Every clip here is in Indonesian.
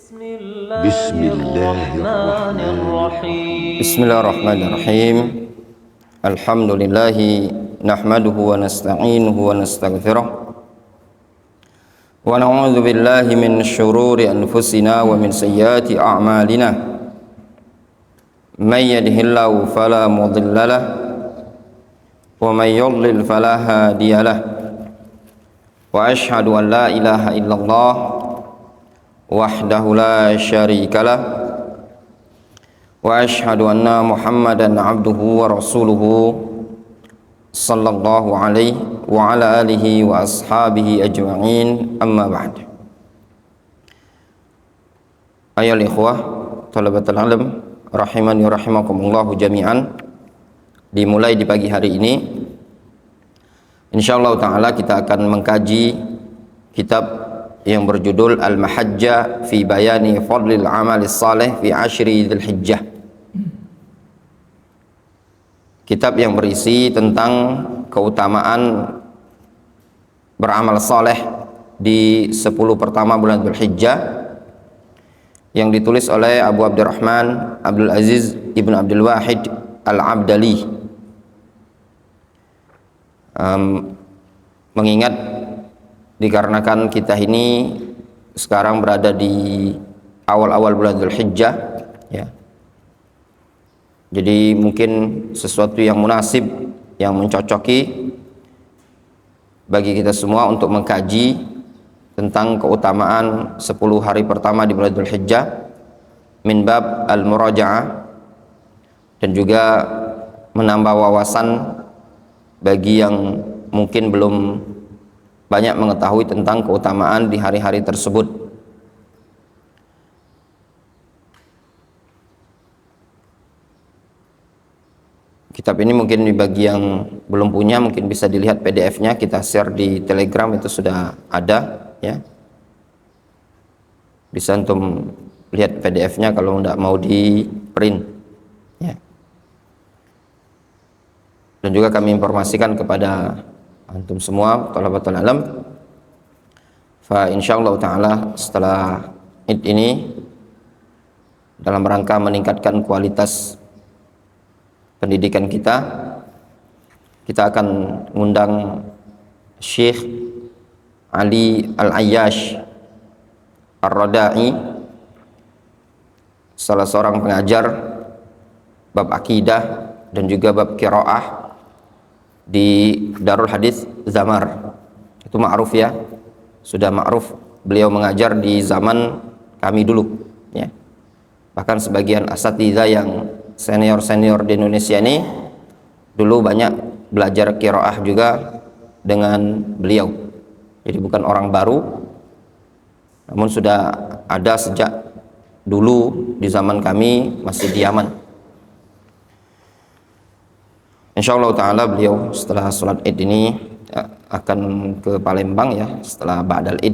Bismillahirrahmanirrahim. Alhamdulillahi nahmaduhu wa nasta'inuhu wa nastaghfiruh wa na'udzu billahi min syururi anfusina wa min sayyiati a'malina. May yahdihillahu fala mudhillalah wa may yudlil fala hadiyalah. Wa asyhadu an la ilaha illallah wahdahu la syarikalah wa asyhadu anna Muhammadan abduhu wa rasuluhu sallallahu alaihi wa ala alihi wa ashabihi ajma'in, amma ba'd. Ayol ikhwah thalabatul ilm rahimani rahimakumullahu jami'an. Dimulai di pagi hari ini insyaallah ta'ala kita akan mengkaji kitab yang berjudul Al-Mahajjah fi Bayani Fadlil Amalis Saleh fi Ashri Dzulhijjah. Kitab yang berisi tentang keutamaan beramal saleh di 10 pertama bulan Dzulhijjah, yang ditulis oleh Abu Abdurrahman Abdul Aziz Ibn Abdul Wahid Al-Abdali. Mengingat dikarenakan kita ini sekarang berada di awal-awal bulan Dzulhijjah, ya. Jadi mungkin sesuatu yang munasib, yang mencocoki bagi kita semua untuk mengkaji tentang keutamaan 10 hari pertama di bulan Dzulhijjah min bab al-muraja'ah, dan juga menambah wawasan bagi yang mungkin belum banyak mengetahui tentang keutamaan di hari-hari tersebut. Kitab ini mungkin bagi yang belum punya mungkin bisa dilihat PDF-nya, kita share di Telegram, itu sudah ada, ya. Bisa untuk lihat PDF-nya kalau tidak mau di print, ya. Dan juga kami informasikan kepada antum semua thalabatul ilm, fa insyaallah taala setelah Id ini, dalam rangka meningkatkan kualitas pendidikan kita akan mengundang Syekh Ali Al-Ayyash Ar-Rada'i, salah seorang pengajar bab akidah dan juga bab qiraah di Darul Hadis Zamar. Itu ma'ruf, ya, sudah ma'ruf. Beliau mengajar di zaman kami dulu, ya. Bahkan sebagian asatidzah yang senior-senior di Indonesia ini dulu banyak belajar qiraah juga dengan beliau. Jadi bukan orang baru, namun sudah ada sejak dulu di zaman kami masih di Yaman. Insyaallah ta'ala beliau setelah sholat Id ini akan ke Palembang, ya, setelah Ba'dal Id.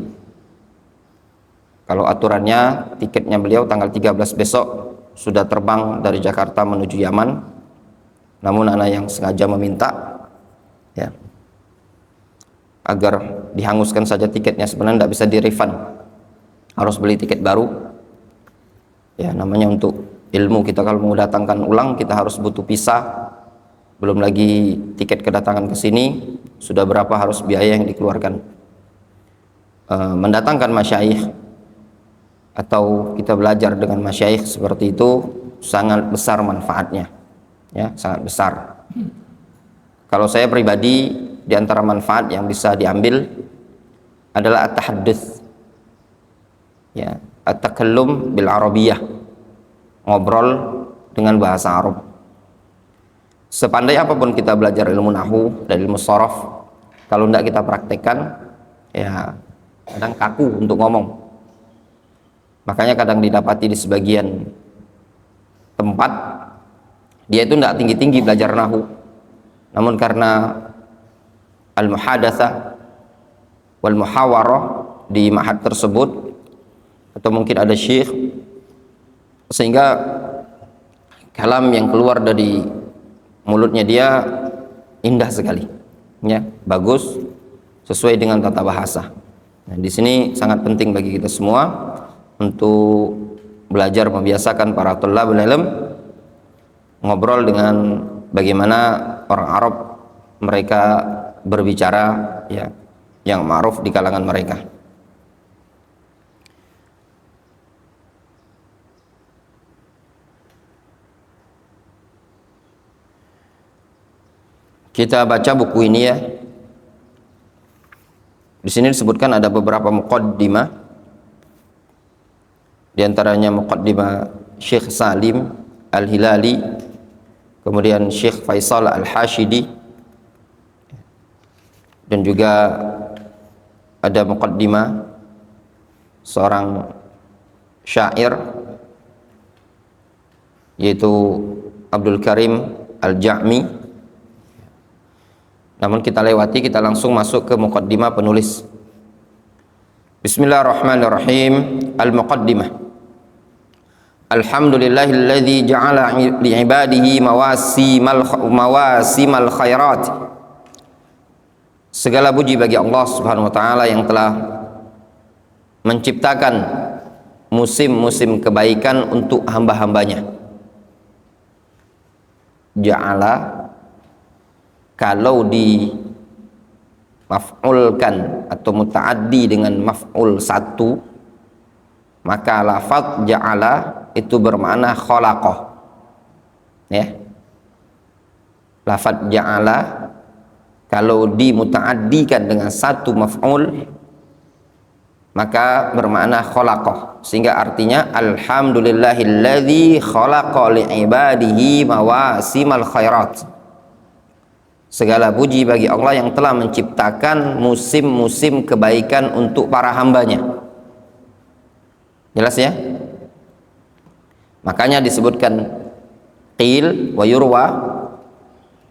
Kalau aturannya tiketnya beliau tanggal 13 besok sudah terbang dari Jakarta menuju Yaman. Namun anak yang sengaja meminta, ya, agar dihanguskan saja tiketnya, sebenarnya tidak bisa di-refund, harus beli tiket baru. Ya, namanya untuk ilmu, kita kalau mau datangkan ulang kita harus butuh visa. Belum lagi tiket kedatangan ke sini, sudah berapa harus biaya yang dikeluarkan. Mendatangkan masyayikh atau kita belajar dengan masyayikh seperti itu sangat besar manfaatnya, ya, sangat besar. Kalau saya pribadi, di antara manfaat yang bisa diambil adalah at-tahadduts, ya, at-takallum bil arabiyah, ngobrol dengan bahasa Arab. Sepandai apapun kita belajar ilmu nahwu dan ilmu shorof, kalau tidak kita praktekkan, ya kadang kaku untuk ngomong. Makanya kadang didapati di sebagian tempat dia itu tidak tinggi-tinggi belajar nahwu, namun karena al-muhadatsah wal muhawarah di ma'had tersebut, atau mungkin ada syekh, sehingga kalam yang keluar dari mulutnya dia indah sekali, ya, bagus, sesuai dengan tata bahasa. Nah, di sini sangat penting bagi kita semua untuk belajar membiasakan para thalabul ilm ngobrol dengan bagaimana orang Arab mereka berbicara, ya, yang ma'ruf di kalangan mereka. Kita baca buku ini ya. Di sini disebutkan ada beberapa muqaddimah. Di antaranya muqaddimah Syekh Salim Al-Hilali, kemudian Syekh Faisal Al-Hashidi, dan juga ada muqaddimah seorang syair yaitu Abdul Karim Al-Ja'mi. Namun kita lewati, kita langsung masuk ke muqaddimah penulis. Bismillahirrahmanirrahim. Al-muqaddimah. Alhamdulillahilladzi ja'ala li'ibadihi mawasimal khairat. Segala puji bagi Allah Subhanahu wa taala yang telah menciptakan musim-musim kebaikan untuk hamba-hambanya. Ja'ala, kalau di maf'ulkan atau muta'addi dengan maf'ul satu, maka lafaz ja'ala itu bermakna khalaqah, ya. Lafaz ja'ala kalau dimuta'addikan dengan satu maf'ul maka bermakna khalaqah, sehingga artinya alhamdulillahilladzi khalaqa li'ibadihi mawasimal khairat. Segala puji bagi Allah yang telah menciptakan musim-musim kebaikan untuk para hambanya. Jelas ya? Makanya disebutkan qil wa yurwa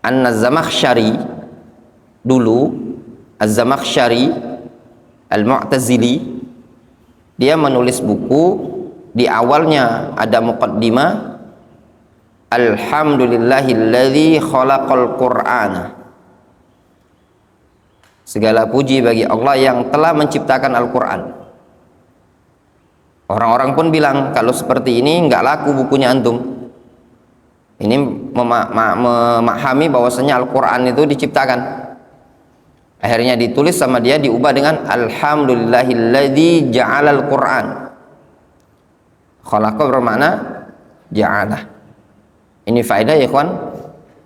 anna Zamakhsyari, dulu Az-Zamakhsyari Al-Mu'tazili, dia menulis buku, di awalnya ada muqaddimah Alhamdulillahilladzi khalaqal Qur'ana. Segala puji bagi Allah yang telah menciptakan Al-Qur'an. Orang-orang pun bilang kalau seperti ini enggak laku bukunya antum. Ini memahami bahwasanya Al-Qur'an itu diciptakan. Akhirnya ditulis sama dia, diubah dengan Alhamdulillahilladzi ja'alal Qur'an. Khalaqa bermakna ja'ala. Ini faedah ya ikhwan,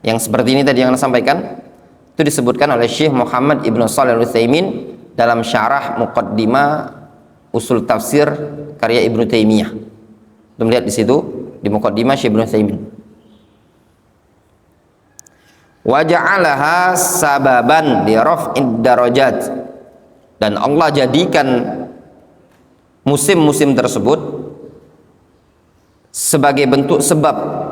yang seperti ini tadi yang saya sampaikan itu disebutkan oleh Syekh Muhammad Ibnu Shalih Al-Utsaimin dalam syarah muqaddimah usul tafsir karya Ibnu Taimiyah. Kita lihat di situ di muqaddimah Syekh Ibnu Utsaimin. Wa ja'alaha sababan li raf'id darajat, dan Allah jadikan musim-musim tersebut sebagai bentuk sebab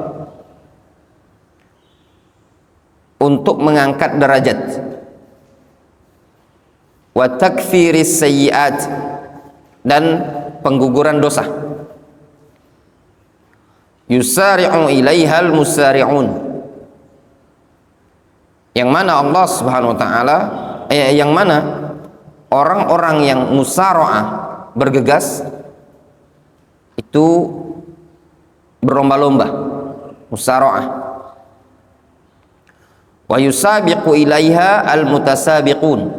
untuk mengangkat derajat, wa takfiris sayyi'at, dan pengguguran dosa. Yusari'u ilaihal musari'un, yang mana Allah Subhanahu wa taala yang mana orang-orang yang musara'ah, bergegas, itu berlomba-lomba, musara'ah. Wa yusabiqu ilaiha al-mutasabiqun,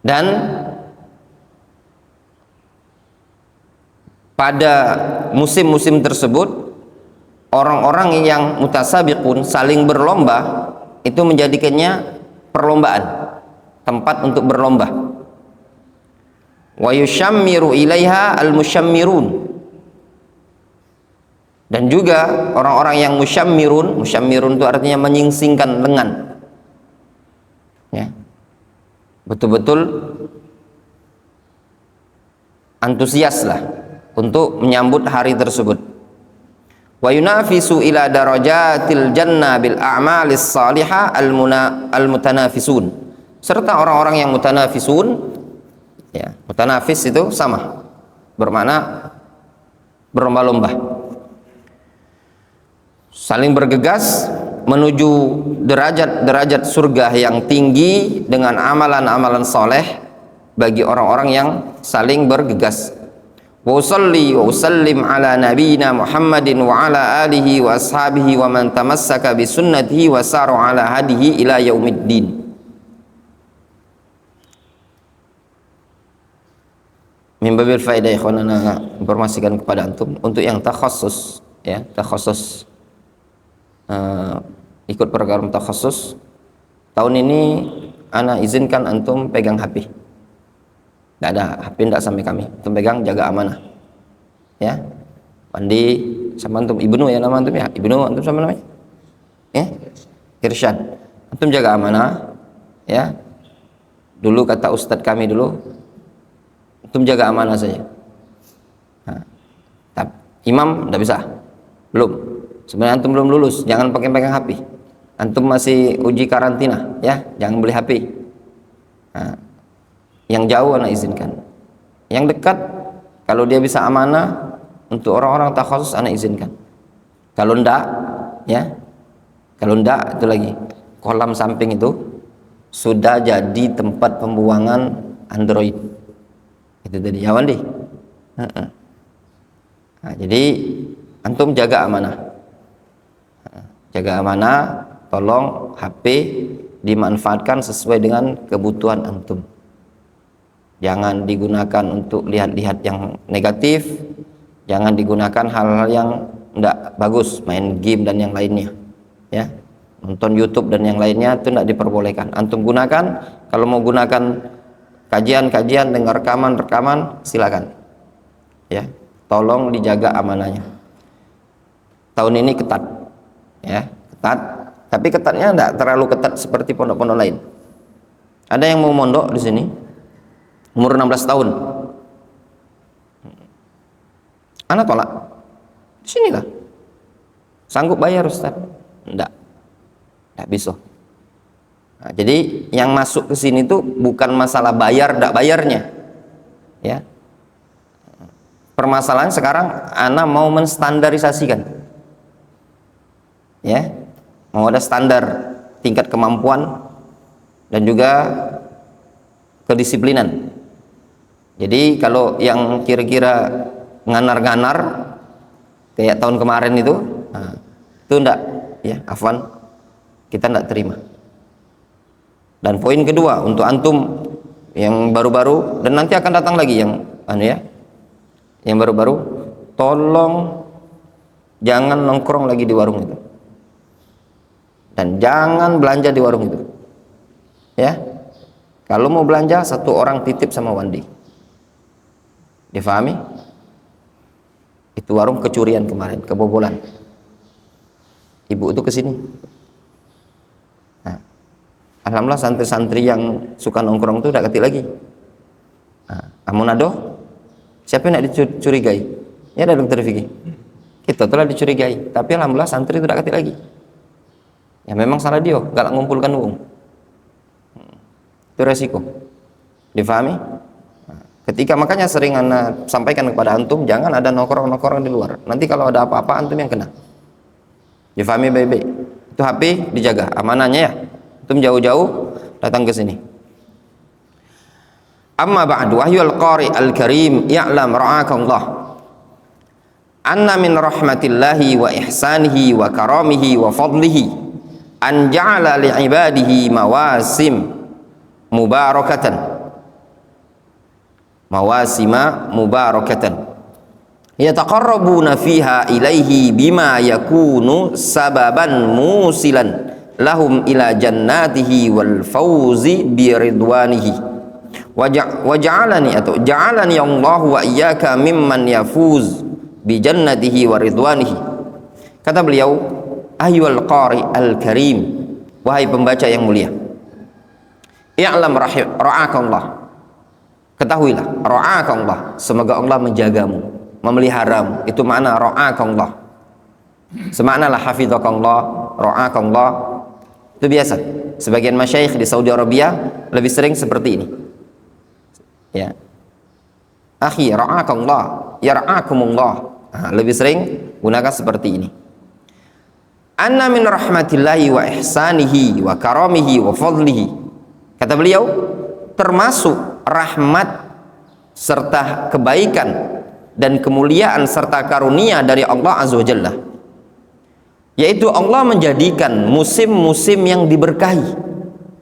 dan pada musim-musim tersebut orang-orang yang mutasabiqun, saling berlomba, itu menjadikannya perlombaan, tempat untuk berlomba. Wa yushammiru ilaiha al-musyammirun, dan juga orang-orang yang musyammirun itu artinya menyingsingkan lengan, ya, betul-betul antusias lah untuk menyambut hari tersebut. Wa yunafisu ila darajatil jannah bil a'malis salihah al-mutanafisun, serta orang-orang yang mutanafisun, ya, mutanafis itu sama bermakna berlomba-lomba, saling bergegas menuju derajat-derajat surga yang tinggi dengan amalan-amalan soleh bagi orang-orang yang saling bergegas. Wa usalli wa usallim ala nabiyyina Muhammadin wa ala alihi wa ashabihi wa man tamassaka bi sunnatihi wa saru ala hadihi ila yaumiddin. Min babil faedah ikhwanana, informasikan kepada antum untuk yang takhassus, ya, takhassus ikut program takhassus tahun ini ana izinkan antum pegang HP. Nggak ada HP, nggak sampai kami. Antum pegang, jaga amanah, ya. Mandi sama antum Ibnu, ya nama antum, ya Ibnu, antum sama namanya, ya Irsyad. Antum jaga amanah, ya. Dulu kata ustadz kami dulu, antum jaga amanah saja. Nah, imam nggak bisa, belum. Sebenarnya antum belum lulus, jangan pakai pegang HP. Antum masih uji karantina, ya, jangan beli HP. Nah, yang jauh anak izinkan, yang dekat kalau dia bisa amanah untuk orang-orang takhassus anak izinkan. Kalau ndak, ya, kalau ndak itu lagi kolam samping itu sudah jadi tempat pembuangan Android. Itu tadi ya Wandi. Nah, jadi antum jaga amanah, jaga amanah. Tolong HP dimanfaatkan sesuai dengan kebutuhan antum. Jangan digunakan untuk lihat-lihat yang negatif, jangan digunakan hal-hal yang tidak bagus, main game dan yang lainnya, ya, nonton YouTube dan yang lainnya itu tidak diperbolehkan. Antum gunakan, kalau mau gunakan kajian-kajian, dengar rekaman silakan, ya. Tolong dijaga amanahnya. Tahun ini ketat, ya, ketat, tapi ketatnya tidak terlalu ketat seperti pondok-pondok lain. Ada yang mau mondok di sini umur 16 tahun, anak tolak. Di sinilah sanggup bayar Ustaz? Enggak bisa. Nah, jadi yang masuk ke sini tuh bukan masalah bayar enggak bayarnya, ya. Permasalahan sekarang anak mau menstandarisasikan, ya, mau ada standar tingkat kemampuan dan juga kedisiplinan. Jadi kalau yang kira-kira nganar-nganar kayak tahun kemarin itu, nah, itu enggak, ya, afwan, kita enggak terima. Dan poin kedua untuk antum yang baru-baru dan nanti akan datang lagi yang yang baru-baru, tolong jangan nongkrong lagi di warung itu dan jangan belanja di warung itu, ya. Kalau mau belanja satu orang titip sama Wandi, difahami? Itu warung kecurian kemarin, kebobolan. Ibu itu kesini. Nah, alhamdulillah santri-santri yang suka nongkrong itu tidak ketik lagi. Nah, amunado, siapa yang tidak dicurigai? Ya ada dokter Vicky. Kita telah dicurigai, tapi alhamdulillah santri itu tidak ketik lagi. Ya memang salah dia, galak ngumpulkan uang. Itu resiko. Difahami? Ketika makanya sering ana sampaikan kepada antum, jangan ada nongkrong-nongkrong di luar. Nanti kalau ada apa-apa antum yang kena. Difahami baik-baik. Itu HP dijaga, amanahnya ya. Antum jauh-jauh datang ke sini. Amma ba'du, wahyul qari al-karim, ya'lam ra'akallah. Anna min rahmatillahi wa ihsanihi wa karamihi wa fadlihi an ja'ala li'ibadihi mawasim mubarakatan. Mawasima mubarakatan yataqarrabuna fiha ilaihi bima yakunu sababan musilan lahum ila jannatihi wal fawzi bi ridwanihi wa ja'alani atau ja'alani Allahu wa iyyaka mimman yafuz bi jannatihi wa ridwanihi. Kata beliau, ayyuhal qari al karim, wahai pembaca yang mulia, i'lam ra'akallah, ketahuilah, ra'akallah, semoga Allah menjagamu, memeliharamu. Itu makna ra'akallah. Semaknalah hafizakallah, ra'akallah. Itu biasa. Sebagian masyayikh di Saudi Arabia lebih sering seperti ini. Ya. Akhi, ra'akallah, yar'akumullah. Nah, lebih sering gunakan seperti ini. Anna min rahmatillahi wa ihsanihi wa karamihi wa fadlihi. Kata beliau, termasuk rahmat serta kebaikan dan kemuliaan serta karunia dari Allah Azza wa Jalla, yaitu Allah menjadikan musim-musim yang diberkahi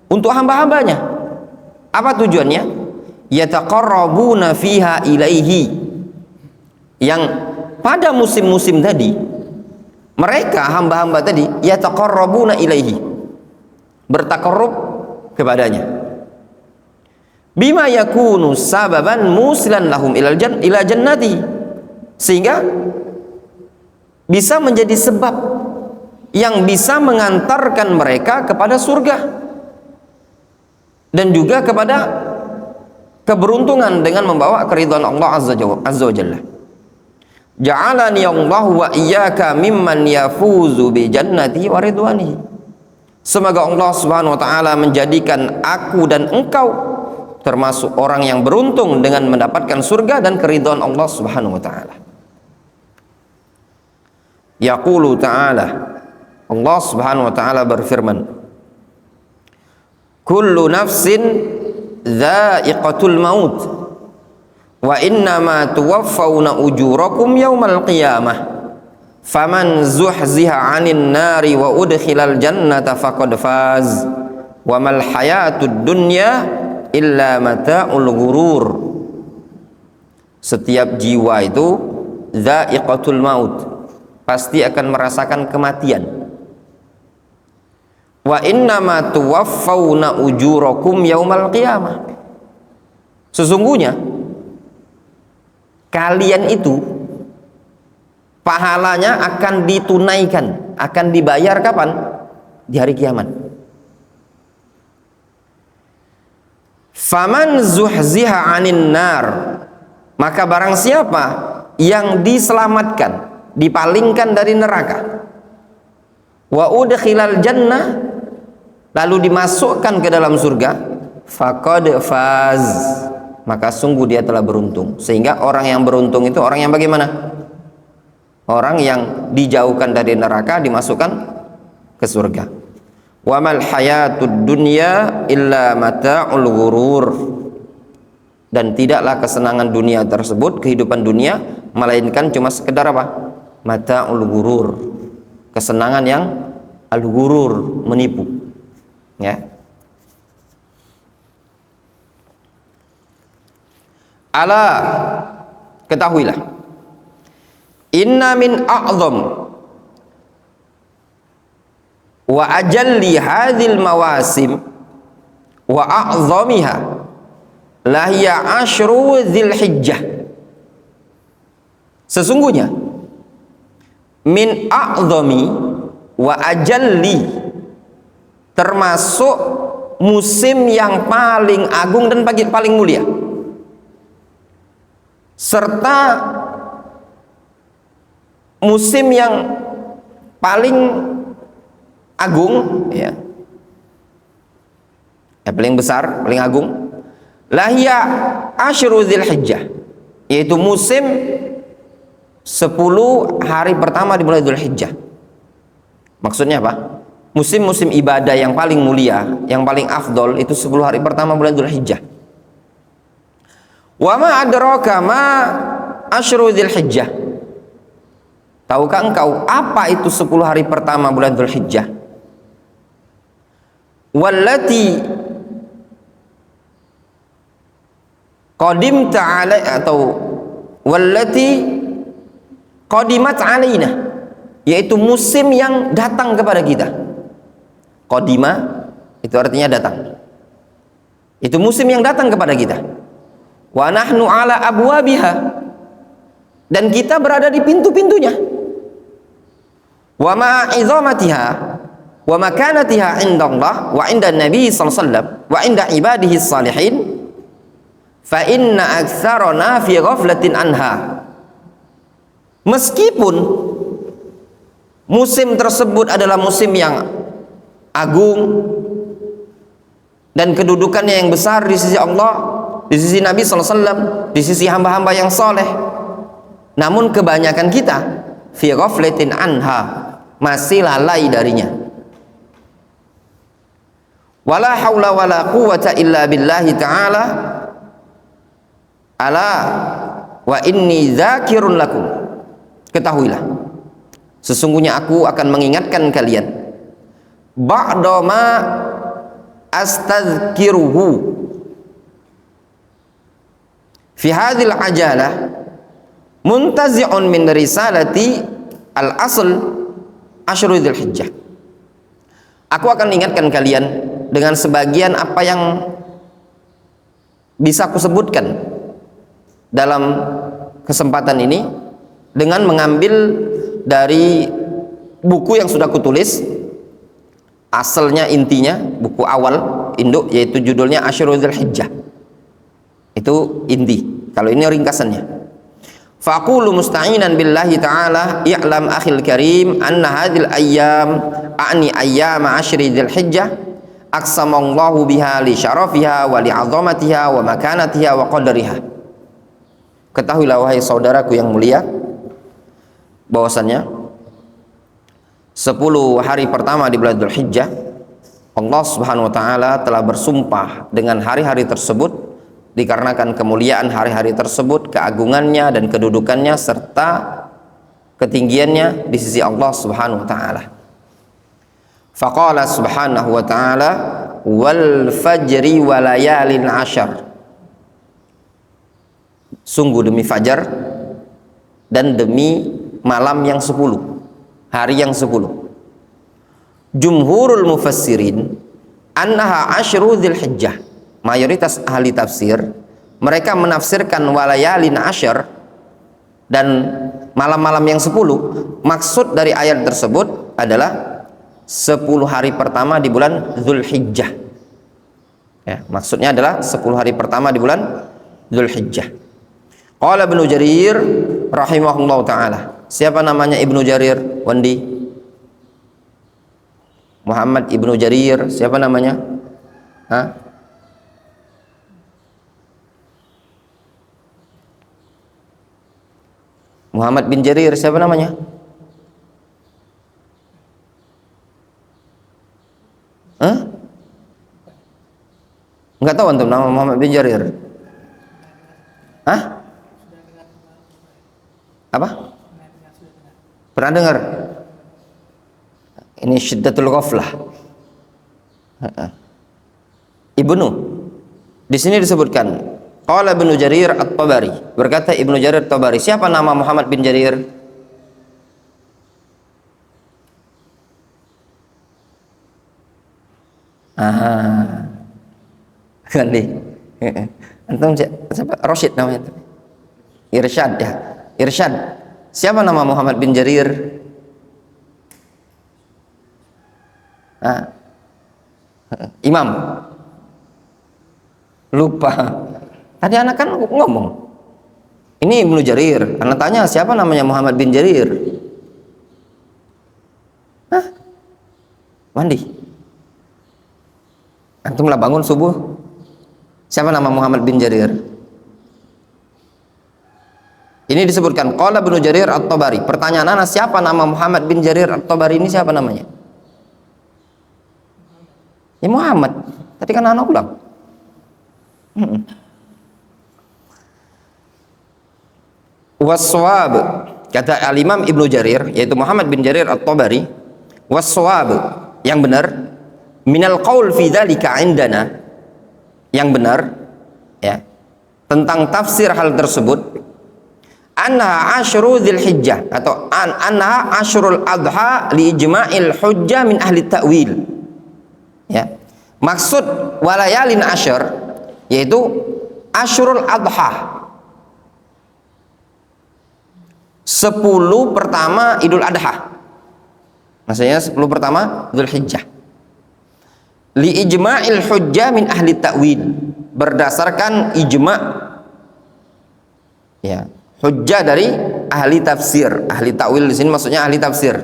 untuk hamba-hambanya. Apa tujuannya? Yataqarrabuna fiha ilaihi, yang pada musim-musim tadi mereka hamba-hamba tadi yataqarrabuna ilaihi, bertakarrub kepadanya, bima yakunu sababan musilan lahum ila jannati, sehingga bisa menjadi sebab yang bisa mengantarkan mereka kepada surga dan juga kepada keberuntungan dengan membawa keridhaan Allah Azza wa Jalla. Ja'alani Allah wa iyyaka mimman yafuzu bi jannati wa ridwanihi. Semoga Allah Subhanahu wa taala menjadikan aku dan engkau termasuk orang yang beruntung dengan mendapatkan surga dan keridhaan Allah Subhanahu wa taala. Yaqulu ta'ala, Allah Subhanahu wa taala berfirman, kullu nafsin dha'iqatul maut wa innama tuwaffawna ujurakum yawmal qiyamah faman zuhziha 'anil nari wa udkhilal jannata faqad faz wa mal hayatud dunya illa mata'ul ghurur. Setiap jiwa itu dha'iqatul maut, pasti akan merasakan kematian. Wa innama tuwaffawna ujurakum yaumal qiyamah, sesungguhnya kalian itu pahalanya akan ditunaikan, akan dibayar kapan? Di hari kiamat. Faman zuhziha 'anin nar, maka barang siapa yang diselamatkan, dipalingkan dari neraka, wa udkhilal jannah, lalu dimasukkan ke dalam surga, faqad faz, maka sungguh dia telah beruntung. Sehingga orang yang beruntung itu orang yang bagaimana? Orang yang dijauhkan dari neraka, dimasukkan ke surga. Wa mal hayatud dunya illa mata'ul ghurur, dan tidaklah kesenangan dunia tersebut, kehidupan dunia, melainkan cuma sekedar apa? Mata'ul ghurur, kesenangan yang al-ghurur, menipu, ya. Ala, ketahuilah, inna min a'zam wa ajalli hadhil mawasim wa a'zamiha lahiya ashru dzil hijjah. Sesungguhnya min a'zami wa ajalli, termasuk musim yang paling agung dan paling mulia, serta musim yang paling agung, ya, paling besar, paling agung, lahiya asyru dzil hijjah, yaitu musim 10 hari pertama di bulan Dzulhijjah. Maksudnya apa? Musim-musim ibadah yang paling mulia, yang paling afdol itu 10 hari pertama bulan Dzulhijjah. Wa ma adraka ma asyru Dzulhijjah. Tahukah engkau apa itu 10 hari pertama bulan Dzulhijjah? Wallati qadimta alai, atau wallati qadimat alaina, yaitu musim yang datang kepada kita. Qadima itu artinya datang, itu musim yang datang kepada kita. Wa nahnu ala abwabiha, dan kita berada di pintu-pintunya. Wa ma'izamatiha wa makanatiha indallah wa inda Nabi sallallahu alaihi wasallam wa inda ibadihi salihin, fa inna aktsarana fi ghaflatin anha. Meskipun musim tersebut adalah musim yang agung dan kedudukannya yang besar di sisi Allah, di sisi Nabi SAW, di sisi hamba-hamba yang soleh, namun kebanyakan kita fi ghaflatin anha, masih lalai darinya. Wala haula wala quwwata illa billahi ta'ala Ala wa inni dzakirun lakum. Ketahuilah, sesungguhnya aku akan mengingatkan kalian ba'da ma astadzkiruhu fi hadhil ajalah muntazi'un min risalati al-asl asyru dzulhijjah. Aku akan ingatkan kalian dengan sebagian apa yang bisa aku sebutkan dalam kesempatan ini dengan mengambil dari buku yang sudah kutulis, asalnya, intinya, buku awal induk, yaitu judulnya Asyru Dzulhijjah. Itu inti. Kalau ini ringkasannya. Faqulu musta'inan billahi ta'ala i'lam akhil karim anna hadhil ayyam a'ni ayyam asyri dzulhijjah aqsamallahu biha li syarafiha wa li 'azamatiha wa makanatiha wa qadariha. Ketahuilah wahai saudaraku yang mulia, bahwasannya 10 hari pertama di bulan Dzulhijjah Allah Subhanahu wa taala telah bersumpah dengan hari-hari tersebut dikarenakan kemuliaan hari-hari tersebut, keagungannya dan kedudukannya serta ketinggiannya di sisi Allah Subhanahu wa taala. Faqala subhanahu wa ta'ala wal fajri wa layalin ashar. Sungguh demi fajar dan demi malam yang 10, hari yang 10. Jumhurul mufassirin annaha asyru dzulhijjah. Mayoritas ahli tafsir mereka menafsirkan walayalin asyar dan malam-malam yang 10, maksud dari ayat tersebut adalah 10 hari pertama di bulan Dzulhijjah. Ya, maksudnya adalah 10 hari pertama di bulan Dzulhijjah. Qala Ibnu Jarir rahimahullahu taala. Siapa namanya Ibnu Jarir, Wandi? Muhammad Ibnu Jarir, siapa namanya? Hah? Muhammad bin Jarir, siapa namanya? Hah? Enggak tahu antum nama Muhammad bin Jarir? Hah? Apa? Pernah dengar? Ini syiddatul ghaflah. Ibnu. Di sini disebutkan qala Ibnu Jarir At-Tabari, berkata Ibnu Jarir At-Tabari. Siapa nama Muhammad bin Jarir? Ganti. Antum siapa? Rashid namanya. Irsyad ya. Irsyad. Siapa nama Muhammad bin Jarir? Imam. Lupa. Tadi anak kan ngomong. Ini Ibnu Jarir. Anak tanya siapa namanya Muhammad bin Jarir? Mandi. Antum lah bangun subuh. Siapa nama Muhammad bin Jarir? Ini disebutkan qala Ibnu Jarir At-Tabari. Pertanyaan anak, siapa nama Muhammad bin Jarir At-Tabari ini, siapa namanya? Ya Muhammad. Tadi kan anak ulang. Waswab, kata al-Imam Ibnu Jarir, yaitu Muhammad bin Jarir At-Tabari, waswab, yang benar, minal qaul fi dzalika indana, yang benar ya tentang tafsir hal tersebut, anha asyru dzulhijjah atau anha asyrul adha li ijma'il hujjah min ahli ta'wil. Ya, maksud walayalin asyr yaitu asyrul adha, 10 pertama Idul Adha, maksudnya 10 pertama Dzulhijjah. Li ijma'il hujjah min ahli ta'wil, berdasarkan ijma' ya, hujjah dari ahli tafsir. Ahli ta'wil di sini maksudnya ahli tafsir.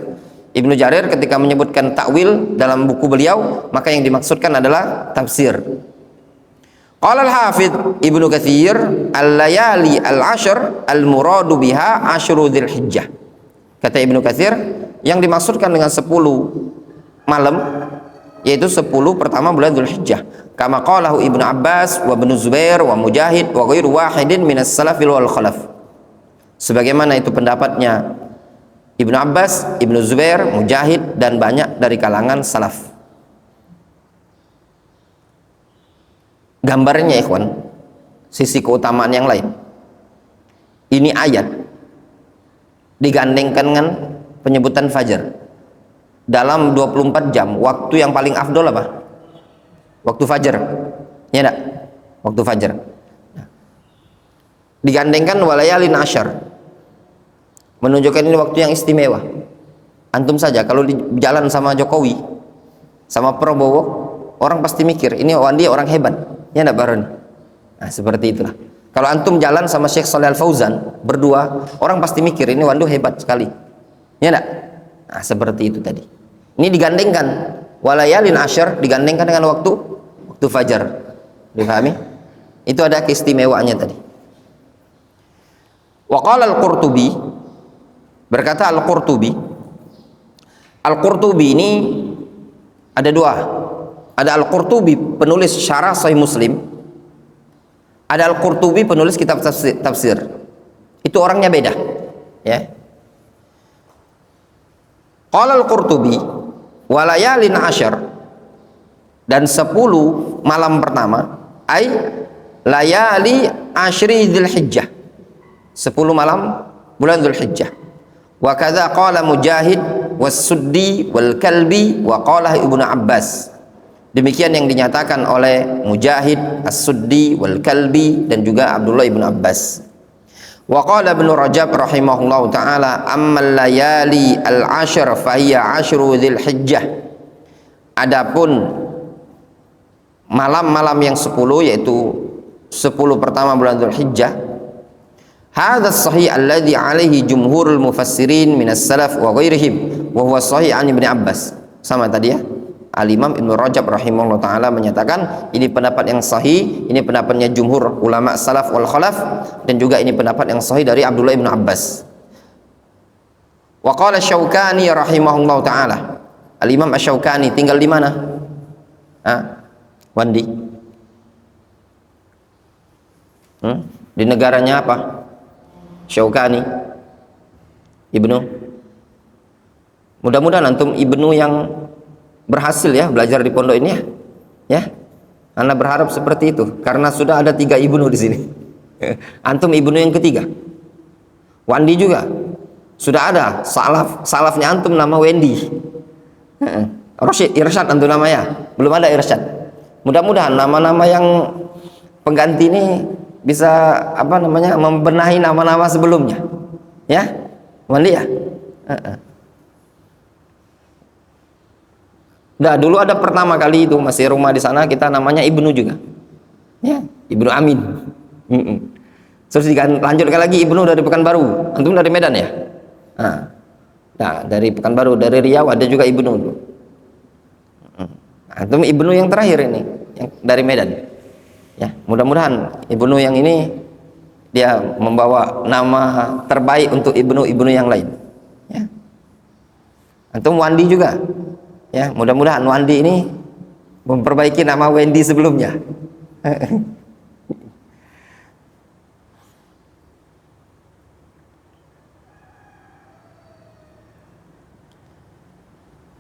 Ibnu Jarir ketika menyebutkan ta'wil dalam buku beliau, maka yang dimaksudkan adalah tafsir. Qala al-Hafidz Ibnu Katsir, al-layali al-ashr al-muradu biha asyru dzulhijjah. Kata Ibnu Katsir, yang dimaksudkan dengan 10 malam yaitu 10 pertama bulan Dzulhijjah. kama qalahu Ibnu Abbas wa Ibnu Zubair wa Mujahid wa ghairu wahidin minas salafil wal khalaf. Sebagaimana itu pendapatnya Ibnu Abbas, Ibnu Zubair, Mujahid, dan banyak dari kalangan salaf. Gambarnya ikhwan, sisi keutamaan yang lain. Ini ayat digandengkan dengan penyebutan fajar. Dalam 24 jam, waktu yang paling afdol apa? Waktu fajar. Ya enggak? Waktu fajar. Digandengkan walayalin asyar, menunjukkan ini waktu yang istimewa. Antum saja kalau di jalan sama Jokowi, sama Prabowo, orang pasti mikir ini dia orang hebat. Ya enggak Baron? Nah, seperti itulah. Kalau antum jalan sama Syekh Shalih Al Fauzan berdua, orang pasti mikir ini Wandu hebat sekali. Ya enggak? Nah, seperti itu tadi. Ini digandengkan walayalin asyar, digandengkan dengan waktu fajar. Dipahami? Itu ada keistimewaannya tadi. Wa qala Al-Qurtubi, berkata Al-Qurtubi ini ada dua. Ada Al-Qurtubi penulis syarah Sahih Muslim, ada Al-Qurtubi penulis kitab tafsir. Itu orangnya beda, ya. Qala Al-Qurtubi walayalin asyar, dan 10 malam pertama, ay layali asyri Dzulhijjah, 10 malam bulan Dzulhijjah. Wa kadza qala Mujahid was-Suddi wal Kalbi wa qala Ibnu Abbas. Demikian yang dinyatakan oleh Mujahid, As-Suddi wal Kalbi, dan juga Abdullah Ibnu Abbas. Wa qala Ibnu Rajab rahimahullahu taala ammal layali al-ashr fa hiya asyru Dzulhijjah. Adapun malam-malam yang 10, yaitu 10 pertama bulan Dzulhijjah, hadza sahih alladhi alaihi jumhurul mufassirin minas salaf wa ghairihim wa huwa sahih an Ibnu Abbas. Sama tadi ya, Al-Imam Ibnu Rajab rahimahullah ta'ala menyatakan ini pendapat yang sahih, ini pendapatnya jumhur ulama salaf wal khalaf, dan juga ini pendapat yang sahih dari Abdullah Ibnu Abbas. Wa qala Syaukani rahimahullah ta'ala, Al-Imam Asy-Syaukani tinggal di mana? Wandi? Di negaranya apa? Syaukani Ibnu. Mudah-mudahan antum Ibnu yang berhasil ya belajar di pondok ini ya. Anda berharap seperti itu karena sudah ada 3 Ibnu di sini. Antum Ibnu yang ketiga. Wandi juga sudah ada salafnya antum nama Wendy. Rasyid, Irsyad antum namanya. Belum ada Irsyad. Mudah-mudahan nama-nama yang pengganti ini bisa membenahi nama-nama sebelumnya. Ya? Wandi ya? Nah, dulu ada pertama kali itu masih rumah di sana, kita namanya Ibnu juga. Ya, Ibnu Amin. Terus lanjutkan lagi Ibnu dari Pekanbaru. Antum dari Medan ya? Nah, dari Pekanbaru, dari Riau ada juga Ibnu. Antum Ibnu yang terakhir ini, yang dari Medan. Ya, mudah-mudahan Ibnu yang ini dia membawa nama terbaik untuk Ibnu yang lain. Ya. Antum Wandi juga. Ya, mudah-mudahan Wandi ini memperbaiki nama Wendy sebelumnya.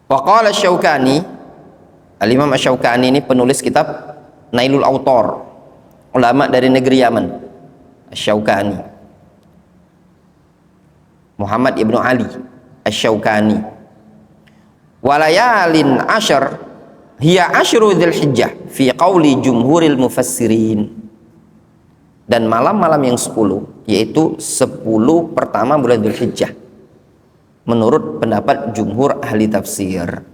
Wa qala Syaukani, Al-Imam Asy-Syaukani ini penulis kitab Nailul Autor, ulama dari negeri Yaman. Asy-Syaukani Muhammad ibnu Ali Asy-Syaukani. Walayalin asyar hiya asyru Dzulhijjah fi qauli jumhuril mufassirin. Dan malam-malam yang 10 yaitu 10 pertama bulan Dzulhijjah menurut pendapat jumhur ahli tafsir.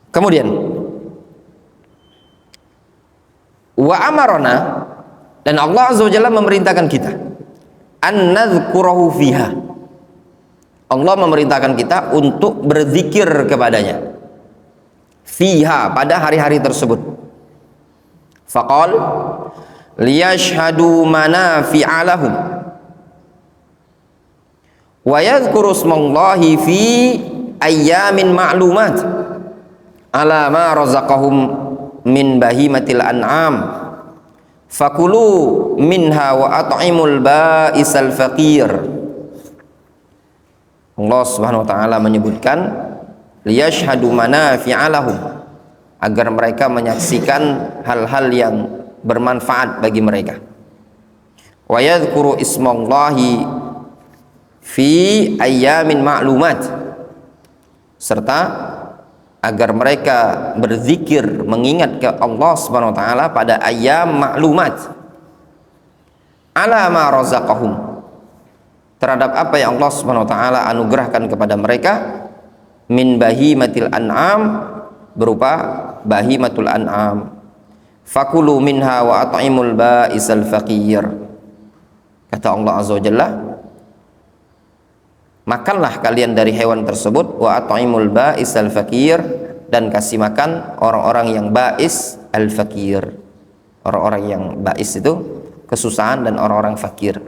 Kemudian wa amarona, dan Allah azza wa jalla memerintahkan kita an nadzkurahu fiha. Allah memerintahkan kita untuk berzikir kepadanya fiha, pada hari-hari tersebut. Faqal liyashhadu manafi'a lahum wa yadhkuru ismallahi fi ayyamin ma'lumat. ala ma razaqahum min bahimatil an'am fakulu minha wa at'imul ba'isal faqir. Allah Subhanahu wa taala menyebutkan liyashhadu manafi'a lahum, agar mereka menyaksikan hal-hal yang bermanfaat bagi mereka. Wa yadhkuru ismallahi fi ayyamin ma'lumat, serta agar mereka berzikir mengingat ke Allah Subhanahu wa taala pada ayyam ma'lumat. Ala ma razaqahum, terhadap apa yang Allah Subhanahu wa taala anugerahkan kepada mereka, min bahimatil an'am, berupa bahimatul an'am. Fakulu minha wa at'imul ba'isal faqir. Kata Allah Azza wa Jalla, makanlah kalian dari hewan tersebut, wa at'imul ba'isal faqir, dan kasih makan orang-orang yang ba'is al faqir. Orang-orang yang ba'is itu kesusahan, dan orang-orang fakir.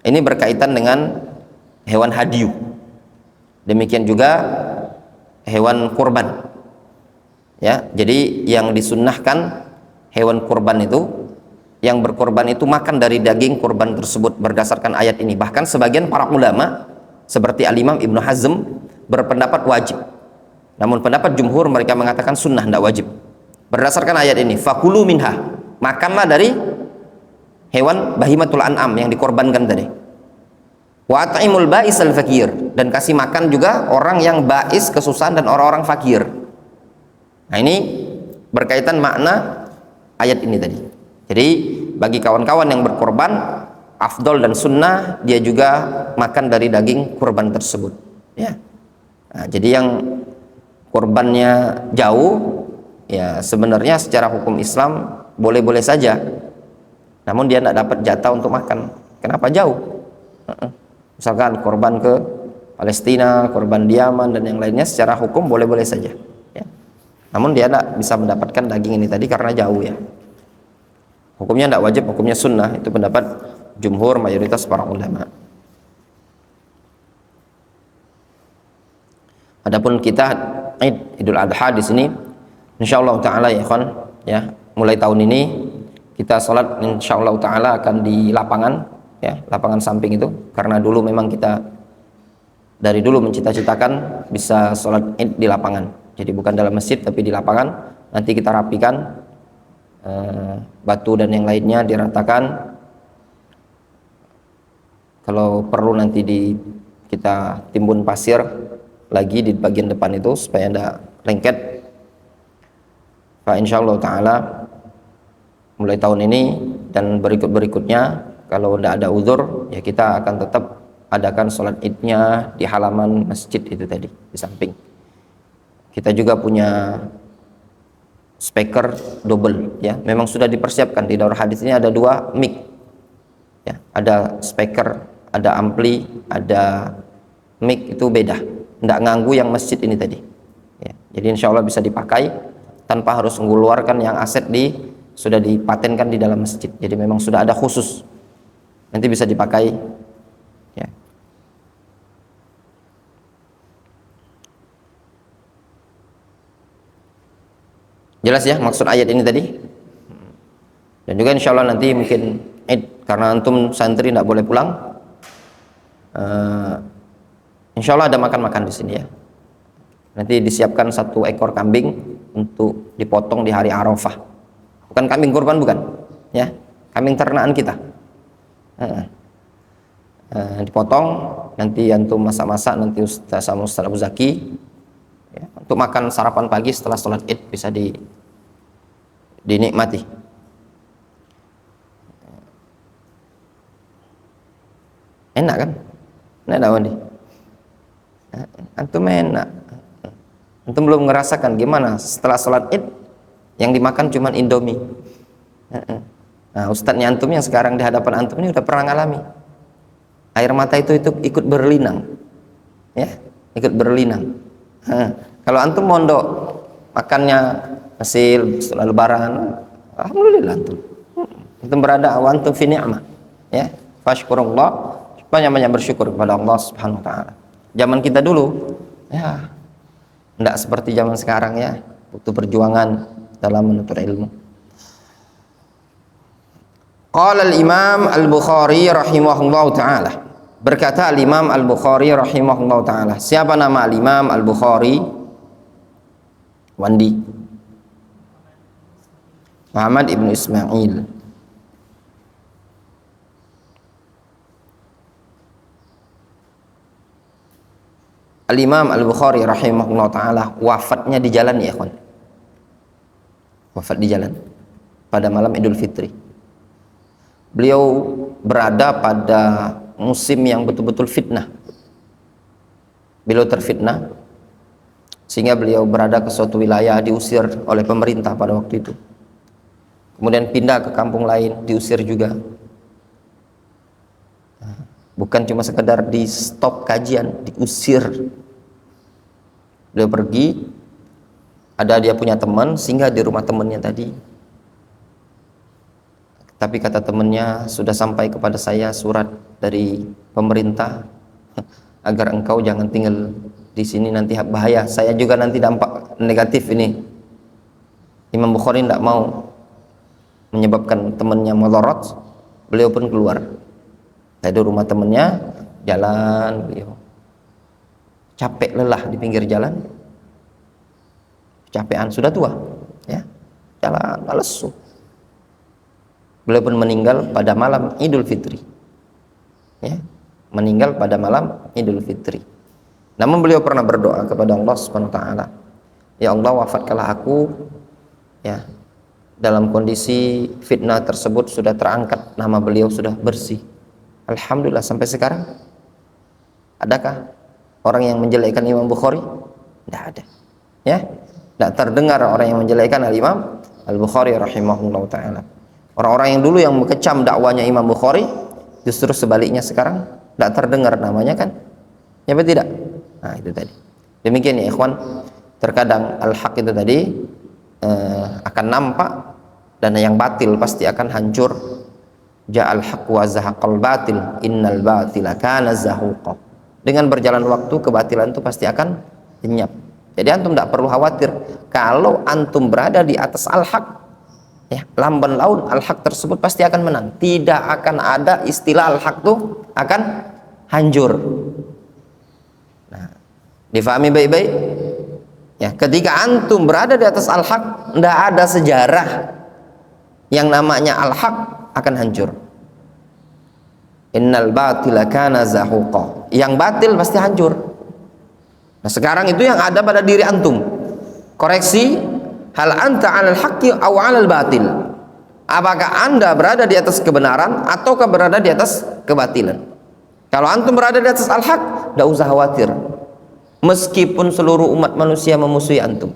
Ini berkaitan dengan hewan hadiyu. Demikian juga hewan kurban. Ya, jadi yang disunnahkan hewan kurban itu, yang berkorban itu makan dari daging kurban tersebut berdasarkan ayat ini. Bahkan sebagian para ulama seperti Al-Imam Ibnu Hazm berpendapat wajib. Namun pendapat jumhur mereka mengatakan sunnah, tidak wajib. Berdasarkan ayat ini, fakulu minha, makanlah dari hewan bahimatul an'am yang dikorbankan tadi. Wa at'imul ba'isal fakir, dan kasih makan juga orang yang ba'is kesusahan dan orang-orang fakir. Nah, ini berkaitan makna ayat ini tadi. Jadi bagi kawan-kawan yang berkorban, afdol dan sunnah dia juga makan dari daging kurban tersebut. Ya. Nah, jadi yang kurbannya jauh, ya sebenarnya secara hukum Islam boleh-boleh saja. Namun dia tidak dapat jatah untuk makan. Kenapa jauh? Misalkan korban ke Palestina, korban di Yaman dan yang lainnya, secara hukum boleh-boleh saja. Ya. Namun dia tidak bisa mendapatkan daging ini tadi karena jauh ya. Hukumnya tidak wajib, hukumnya sunnah. Itu pendapat jumhur mayoritas para ulama. Adapun kita Idul Adha di sini, insyaallah taala ya ikhwan, ya, mulai tahun ini kita sholat insyaallah taala akan di lapangan, ya, lapangan samping itu, karena dulu memang kita dari dulu mencita-citakan bisa sholat Id di lapangan. Jadi bukan dalam masjid tapi di lapangan. Nanti kita rapikan batu dan yang lainnya diratakan. Kalau perlu nanti kita timbun pasir lagi di bagian depan itu supaya tidak lengket. Fa insyaallah taala mulai tahun ini dan berikutnya kalau tidak ada uzur ya kita akan tetap adakan sholat idnya di halaman masjid itu tadi di samping. Kita juga punya speaker double, ya, memang sudah dipersiapkan. Di daurah hadis ini ada 2 mic, ya, ada speaker, ada ampli, ada mic, itu beda, tidak nganggu yang masjid ini tadi, ya. Jadi insya Allah bisa dipakai tanpa harus mengeluarkan yang aset sudah dipatenkan di dalam masjid. Jadi memang sudah ada khusus, nanti bisa dipakai, ya. Jelas ya maksud ayat ini tadi. Dan juga insya Allah nanti mungkin Id, karena antum santri tidak boleh pulang, insya Allah ada makan-makan di sini ya. Nanti disiapkan 1 ekor kambing untuk dipotong di hari Arafah. Bukan kambing kurban, bukan, ya, kambing ternakan kita. Dipotong, nanti antum masak-masak, nanti Ustaz sama Ustaz Abu Zaki, ya, untuk makan sarapan pagi setelah sholat Id bisa dinikmati. Enak kan? Enak Wandi? Antum enak. Antum belum ngerasakan gimana setelah sholat Id yang dimakan cuman Indomie. Nah, ustadznya antum yang sekarang di hadapan antum ini udah pernah ngalami. Air mata itu ikut berlinang, ya, ikut berlinang. Kalau antum mondok makannya hasil setelah lebaran, alhamdulillah antum berada awantum fi ni'mah, ya, fashkurullah, banyak-banyak bersyukur kepada Allah Subhanahu wa taala. Zaman kita dulu ya enggak seperti zaman sekarang ya. butuh perjuangan dalam menuntut ilmu. Qala al-Imam Al-Bukhari rahimahullahu taala. Berkata al-Imam Al-Bukhari rahimahullahu taala. Siapa nama al-Imam Al-Bukhari? Wandi. Muhammad ibnu Ismail. Al-Imam Al-Bukhari rahimahullah ta'ala wafatnya di jalan ya ikhwan. Wafat di jalan pada malam Idul Fitri. Beliau berada pada musim yang betul-betul fitnah. Beliau terfitnah sehingga beliau berada ke suatu wilayah, diusir oleh pemerintah pada waktu itu. Kemudian pindah ke kampung lain, diusir juga. Bukan cuma sekedar di stop kajian, diusir. Beliau pergi, ada dia punya teman, singgah di rumah temannya tadi. Tapi kata temannya, sudah sampai kepada saya surat dari pemerintah agar engkau jangan tinggal di sini, nanti bahaya. Saya juga nanti dampak negatif ini. Imam Bukhari tidak mau menyebabkan temannya mudarat. Beliau pun keluar dari rumah temannya, jalan beliau capek lelah di pinggir jalan, kecapean, sudah tua ya, jalan lesu. Beliau pun meninggal pada malam Idul Fitri ya, meninggal pada malam Idul Fitri. Namun beliau pernah berdoa kepada Allah Subhanahu wa taala, ya Allah, wafatkanlah aku ya dalam kondisi fitnah tersebut sudah terangkat, nama beliau sudah bersih. Alhamdulillah sampai sekarang adakah orang yang menjelekkan Imam Bukhari? Tidak ada ya, tidak terdengar orang yang menjelekkan Al-Imam Al-Bukhari rahimahullah ta'ala. Orang-orang yang dulu yang mengecam dakwanya Imam Bukhari, justru sebaliknya sekarang tidak terdengar namanya kan, ya betul tidak? Nah itu tadi. Demikian ya ikhwan, terkadang al-haq itu tadi akan nampak dan yang batil pasti akan hancur. Ja'al haqq wa zahaqal batil innal batila kana zahuqa. Dengan berjalan waktu kebatilan itu pasti akan lenyap. Jadi antum tidak perlu khawatir kalau antum berada di atas al-haq ya, lamban laun al-haq tersebut pasti akan menang. Tidak akan ada istilah al-haq itu akan hancur. Nah, difahami baik-baik ya, ketika antum berada di atas al-haq tidak ada sejarah yang namanya al-haq akan hancur. Innal batila kana zahuqa. Yang batil pasti hancur. Nah sekarang itu yang ada pada diri antum. Koreksi, hal anta 'alal haqqi aw 'alal batil. Apakah anda berada di atas kebenaran ataukah berada di atas kebatilan? Kalau antum berada di atas al-haq, tidak usah khawatir. Meskipun seluruh umat manusia memusuhi antum,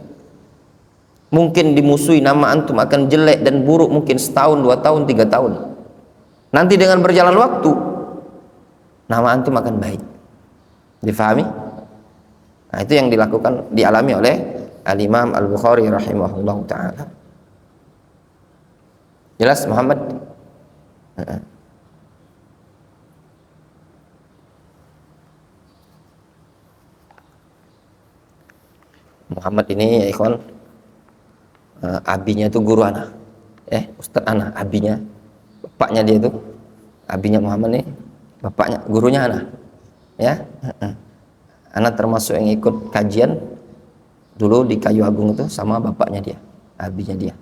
mungkin dimusuhi, nama antum akan jelek dan buruk mungkin setahun, 2 tahun, 3 tahun. Nanti dengan berjalan waktu nama antum akan baik. Difahami? Nah, itu yang dilakukan, dialami oleh Al-Imam Al-Bukhari rahimahullah ta'ala. Jelas Muhammad? Muhammad ini ya ikhwan, abinya itu guru anak, Ustadz anak, abinya, bapaknya dia itu, abinya Muhammad nih, bapaknya, gurunya anak, ya, anak termasuk yang ikut kajian dulu di Kayu Agung itu sama bapaknya dia, abinya dia,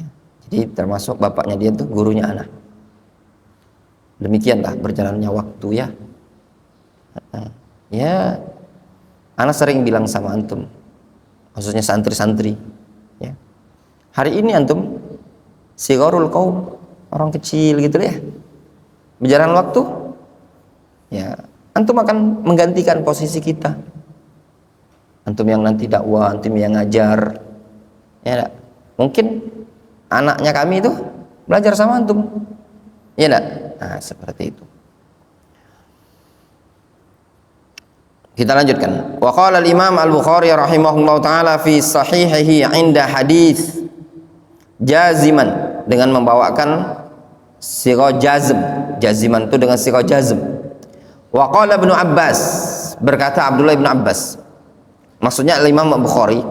ya. Jadi termasuk bapaknya dia itu gurunya anak. Demikianlah berjalannya waktu ya, ya, anak sering bilang sama antum, khususnya santri-santri ya, hari ini antum sigharul qaum, orang kecil gitu ya, berjalan waktu ya antum akan menggantikan posisi kita, antum yang nanti dakwah, antum yang ngajar ya enggak? Mungkin anaknya kami itu belajar sama antum ya enggak? Nah seperti itu. Kita lanjutkan. Wa qala al-Imam Al-Bukhari rahimahullahu taala fi sahihihi 'inda hadis jaziman, dengan membawakan sighah jazm. Jaziman itu dengan sighah jazm. Wa qala Ibnu Abbas, berkata Abdullah bin Abbas. Maksudnya Imam Al-Bukhari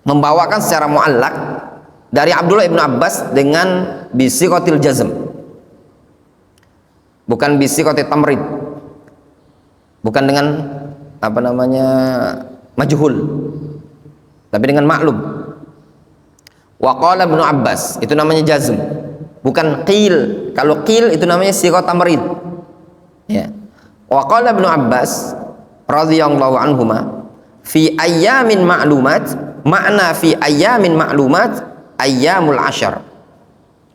membawakan secara muallak dari Abdullah ibnu Abbas dengan bisiqatil jazm, bukan bisiqatil tamrid, bukan dengan apa namanya majhul, tapi dengan maklum. Wa qala ibnu Abbas, itu namanya jazm, bukan qil. Kalau qil itu namanya siqat tamrid, ya. Wa qala ibnu Abbas radhiyallahu anhuma fi ayyamin ma'lumat, makna fi ayyamin ma'lumat ayyamul ashar,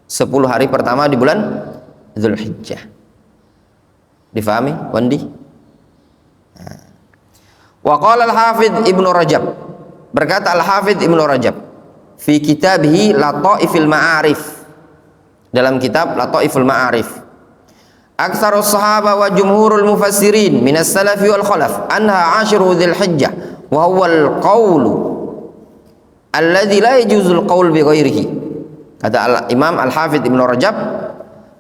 10 hari pertama di bulan Dzulhijjah. Difahami Wandi? Wa qala al-Hafidz Ibnu Rajab, berkata al-Hafidz Ibnu Rajab fi kitabih Lataifil Ma'arif, dalam kitab Lataiful Ma'arif, aktsarus sahaba wa jumhurul mufassirin minas salafi wal khalaf anha ashiru dzulhijjah wa huwa al-qaulu alladzi la yajuzul qaul bi ghairihi. Kata Imam Al-Hafidz Ibnu Rajab,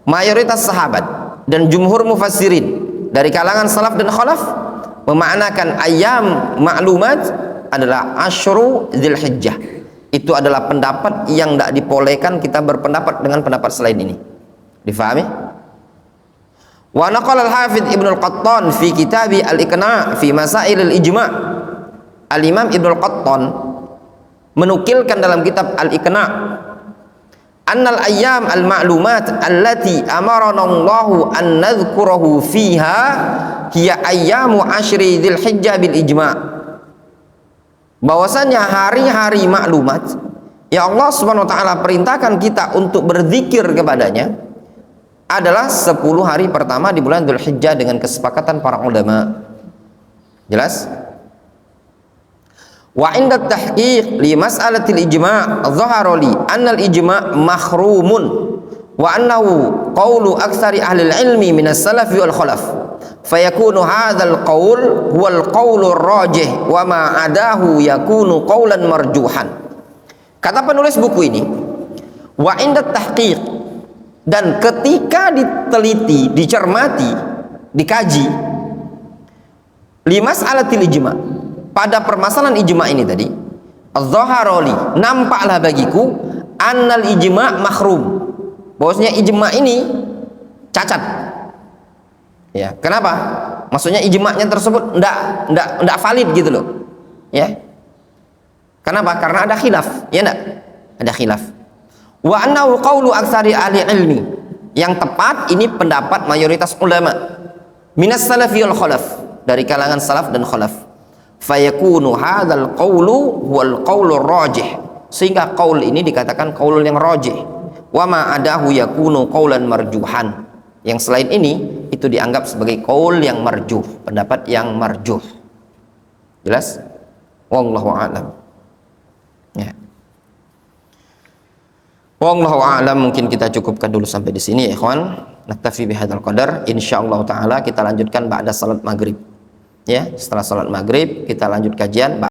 mayoritas sahabat dan jumhur mufassirin dari kalangan salaf dan khalaf memaknakan ayyam ma'lumat adalah asyru dzulhijjah. Itu adalah pendapat yang tidak dibolehkan kita berpendapat dengan pendapat selain ini. Difahami? Wa naqala al-Hafidz Ibnu Al-Qattan fi kitabi Al-Iqna' fi Masail al-Ijma'. Al-Imam Ibnu Al-Qattan menukilkan dalam kitab Al-Iqna' annal ayyam al-ma'lumat allati amarana Allahu an nadhkurahu fiha hiya ayyamu asyri dzulhijjah bil ijma'. Bahwasanya hari-hari maklumat yang Allah Subhanahu wa taala perintahkan kita untuk berzikir kepadanya adalah 10 hari pertama di bulan Dzulhijjah dengan kesepakatan para ulama. Jelas? Wa inda tahqiq li mas'alatil ijma' dhahara li anna al-ijma' mahrumun wa annahu qawlu aktsari ahli al-ilmi min as-salafi wal khalaf fayakunu hadzal qaul huwal qaulur rajih wa ma adahu yakunu qaulan marjuhan. Kata penulis buku ini, wa inda tahqiq, dan ketika diteliti, dicermati, dikaji, li mas'alatil ijma', pada permasalahan ijma' ini tadi, adz-dzaharoli, nampaklah bagiku annal ijma' mahrum, bahwasanya ijma' ini cacat. Ya, kenapa? Maksudnya ijma'nya tersebut enggak valid gitu loh. Ya. Kenapa? Karena ada khilaf, ya enggak? Ada khilaf. Wa annahu qaulu aktsari ahli ilmi. Yang tepat ini pendapat mayoritas ulama. Minas salafi wal khalaf, dari kalangan salaf dan khalaf. Fayakunu hadzal qaulu wal qaulur rajih. Sehingga qaul ini dikatakan qaul yang rajih. Wa ma adahu yakunu qaulan marjuhan. Yang selain ini itu dianggap sebagai qaul yang marjuh, pendapat yang marjuh. Jelas? Wallahu a'lam. Ya. Wallahu a'lam, mungkin kita cukupkan dulu sampai di sini ya ikhwan. Naktafi bihadzal qadar. Insyaallah taala kita lanjutkan ba'da salat maghrib. Ya, setelah salat maghrib kita lanjut kajian.